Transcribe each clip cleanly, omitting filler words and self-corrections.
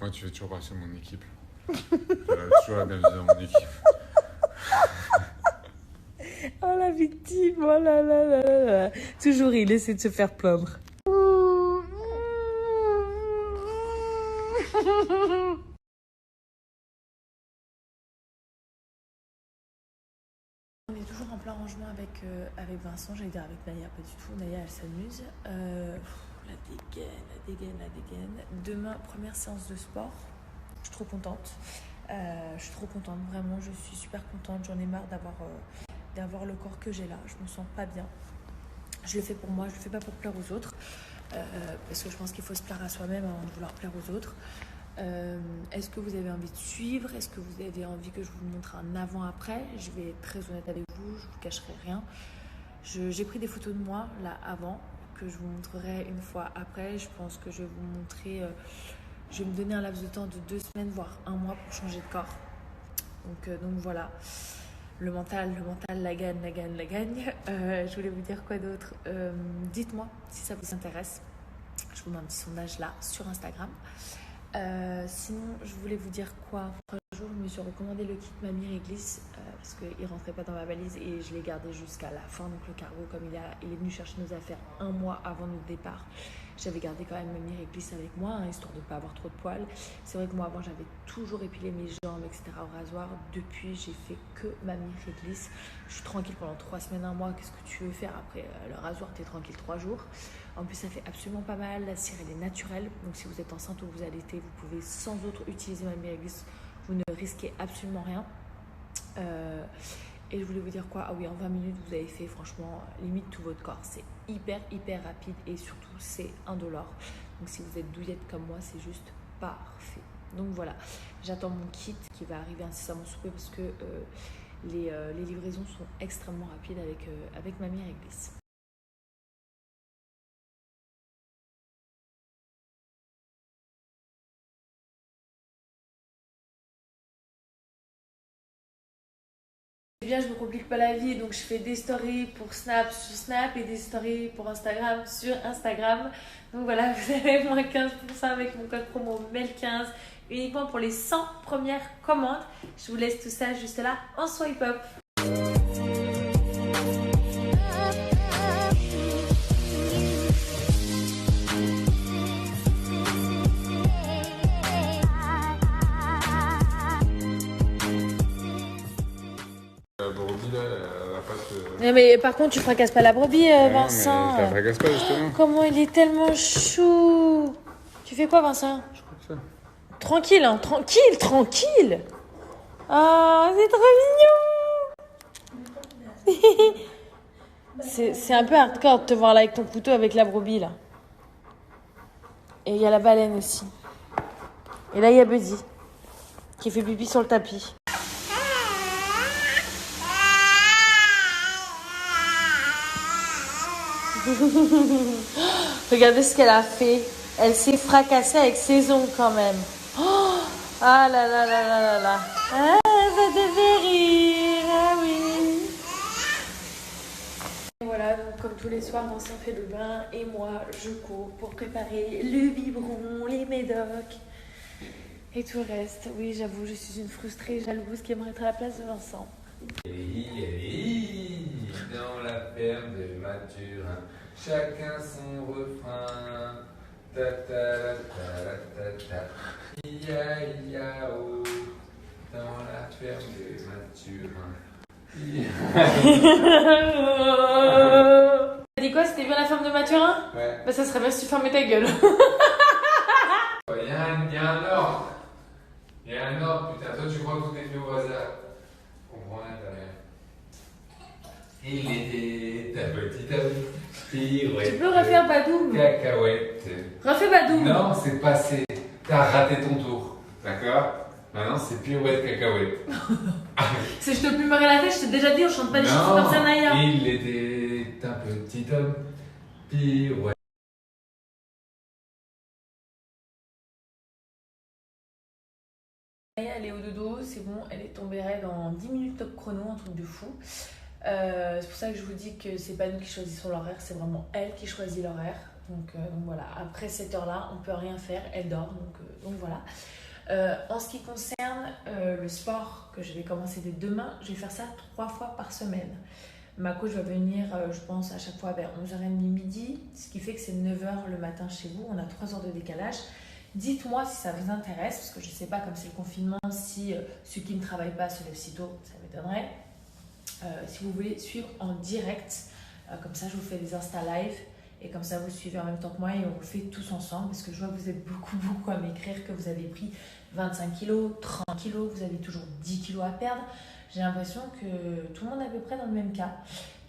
Moi, tu fais toujours partie de mon équipe. Toujours la bienvenue dans mon équipe. Oh la victime, oh là là là là là. Toujours il essaie de se faire plaindre. On est toujours en plein rangement avec Vincent, j'allais dire avec Naya, pas du tout. Naya elle s'amuse. La dégaine. Demain, première séance de sport. Je suis trop contente. Vraiment, je suis super contente. J'en ai marre d'avoir le corps que j'ai là. Je me sens pas bien. Je le fais pour moi, je le fais pas pour plaire aux autres. Parce que je pense qu'il faut se plaire à soi-même avant de vouloir plaire aux autres. Est-ce que vous avez envie de suivre? Est-ce que vous avez envie que je vous montre un avant-après? Je vais être très honnête avec vous, je vous cacherai rien. J'ai pris des photos de moi là avant que je vous montrerai une fois après. Je pense que je vais vous montrer. Je vais me donner un laps de temps de 2 semaines voire 1 mois pour changer de corps. Donc voilà. Le mental, la gagne. Je voulais vous dire quoi d'autre? Dites-moi si ça vous intéresse. Je vous mets un petit sondage là sur Instagram. Sinon, je voulais vous dire quoi? Un jour, je me suis recommandé le kit Mamie Réglisse parce qu'il rentrait pas dans ma valise et je l'ai gardé jusqu'à la fin. Donc le cargo, comme il est venu chercher nos affaires 1 mois avant notre départ, j'avais gardé quand même Mamie Réglisse avec moi, hein, histoire de ne pas avoir trop de poils. C'est vrai que moi avant j'avais toujours épilé mes jambes, etc. au rasoir. Depuis j'ai fait que Mamie Réglisse. Je suis tranquille pendant 3 semaines, 1 mois. Qu'est-ce que tu veux faire après le rasoir? T'es tranquille 3 jours. En plus ça fait absolument pas mal. La cire elle est naturelle. Donc si vous êtes enceinte ou vous allaitez, vous pouvez sans autre utiliser Mamie Réglisse. Vous ne risquez absolument rien. Et je voulais vous dire quoi? Ah oui, en 20 minutes, vous avez fait franchement limite tout votre corps. C'est hyper rapide et surtout c'est indolore. Donc si vous êtes douillette comme moi, c'est juste parfait. Donc voilà, j'attends mon kit qui va arriver incessamment sous peu parce que les livraisons sont extrêmement rapides avec Mamie Réglisse. Bien, je me complique pas la vie, donc je fais des stories pour Snap sur Snap et des stories pour Instagram sur Instagram. Donc voilà, vous avez moins 15% avec mon code promo MEL15 uniquement pour les 100 premières commandes. Je vous laisse tout ça juste là en swipe up. La brebis là, elle a pas de... Non mais par contre tu fracasses pas la brebis Vincent. Mais ça fracasse pas justement. Comment il est tellement chou. Tu fais quoi Vincent? Je crois que ça. Tranquille hein, tranquille. Ah c'est trop mignon. C'est un peu hardcore de te voir là avec ton couteau avec la brebis là. Et il y a la baleine aussi. Et là il y a Buddy qui fait pipi sur le tapis. Regardez ce qu'elle a fait. Elle s'est fracassée avec ses ongles quand même. Oh, ah là là là là là là. Ah, ça te fait rire. Ah oui. Et voilà, donc comme tous les soirs, Vincent fait le bain et moi, je cours pour préparer le biberon, les médocs et tout le reste. Oui, j'avoue, je suis une frustrée jalouse qui aimerait être à la place de Vincent. Dans la ferme de Mathurin, chacun son refrain. Ta ta la ta la ta ta. Ia-ia-o. Dans la ferme de Mathurin. T'as dit quoi? C'était bien la ferme de Mathurin? Ouais. Bah ça serait bien si tu fermais ta gueule. Il y a un ordre. Il y a un ordre, putain. Toi, tu crois que tout est fait au hasard. Je comprends rien, t'as rien. Il était ta petite amie. Tu peux refaire Badoum? Cacahuète. Refais Badoum. Non, c'est passé. T'as raté ton tour. D'accord? Maintenant, c'est pirouette cacahuète. Si je te plumerais la tête, je t'ai déjà dit, on chante pas des chansons comme ça, Naya. Il était un petit homme. Pirouette. Naya, elle est au dodo, c'est bon, elle est tombée raide en 10 minutes top chrono, un truc de fou. C'est pour ça que je vous dis que c'est pas nous qui choisissons l'horaire, c'est vraiment elle qui choisit l'horaire. Donc voilà, après cette heure-là, on peut rien faire, elle dort, donc voilà. En ce qui concerne le sport que je vais commencer dès demain, je vais faire ça 3 fois par semaine. Ma coach va venir, je pense, à chaque fois vers 11h30 midi, ce qui fait que c'est 9h le matin chez vous, on a 3 heures de décalage. Dites-moi si ça vous intéresse, parce que je ne sais pas, comme c'est le confinement, si ceux qui ne travaillent pas se lèvent si tôt, ça m'étonnerait. Si vous voulez suivre en direct, comme ça je vous fais des Insta Live, et comme ça vous suivez en même temps que moi et on le fait tous ensemble, parce que je vois que vous êtes beaucoup à m'écrire que vous avez pris 25 kilos, 30 kilos, vous avez toujours 10 kilos à perdre. J'ai l'impression que tout le monde est à peu près dans le même cas.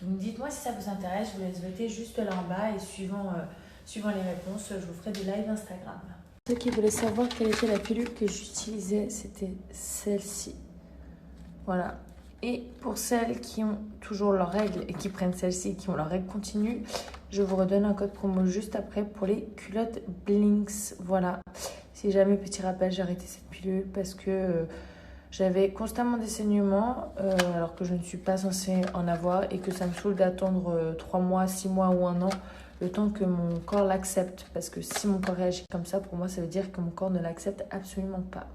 Donc dites-moi si ça vous intéresse, je vous laisse voter juste là en bas et suivant les réponses, je vous ferai des lives Instagram. Ceux qui voulaient savoir quelle était la pilule que j'utilisais, c'était celle-ci. Voilà. Et pour celles qui ont toujours leurs règles et qui prennent celle-ci, qui ont leurs règles continues, je vous redonne un code promo juste après pour les culottes Blinks. Voilà. Si jamais, petit rappel, j'ai arrêté cette pilule parce que j'avais constamment des saignements alors que je ne suis pas censée en avoir et que ça me saoule d'attendre 3 mois, 6 mois ou 1 an le temps que mon corps l'accepte. Parce que si mon corps réagit comme ça, pour moi, ça veut dire que mon corps ne l'accepte absolument pas.